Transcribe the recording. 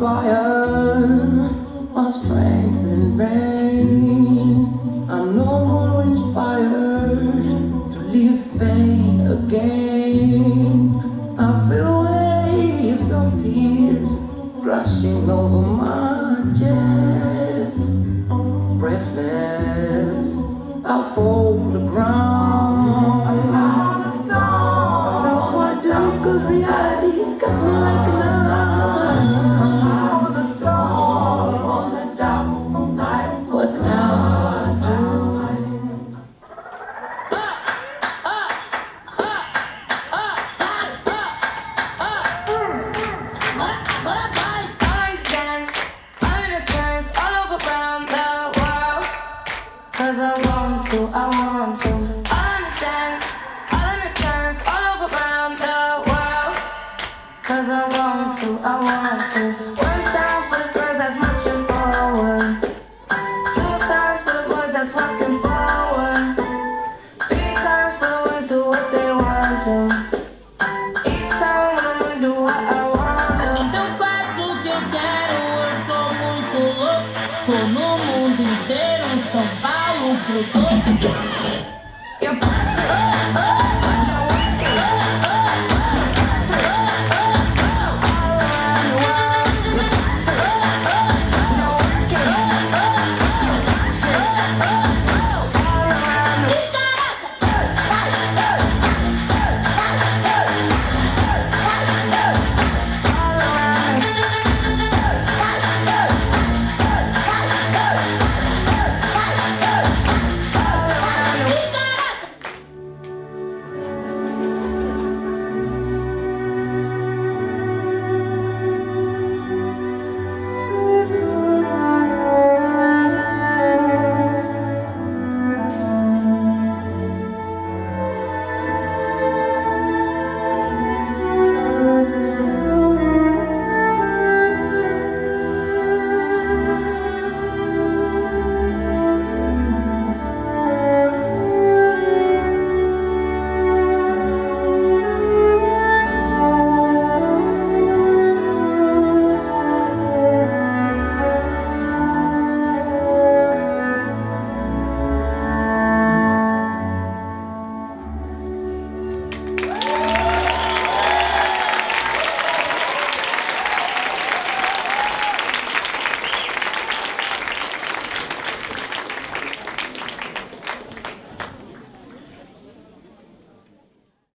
acquired my strength in vain. I'm no more inspired to live pain again. I feel waves of tears crashing over my chest. Breathless, I fall to the ground. Now I doubt, cause reality cut me like a knife. But now I do. Cause I want to, I want to. All in the dance, all in the chance, all over around the world. Cause I want to, I want to. One time for the girls that's marching forward. Two times for the boys that's walking forward. Three times for the ones do what they want to. Each time when I'm gonna do what I want to. Eu faço o que eu quero, eu sou muito louco. Tô no mundo inteiro, São Paulo pro topo.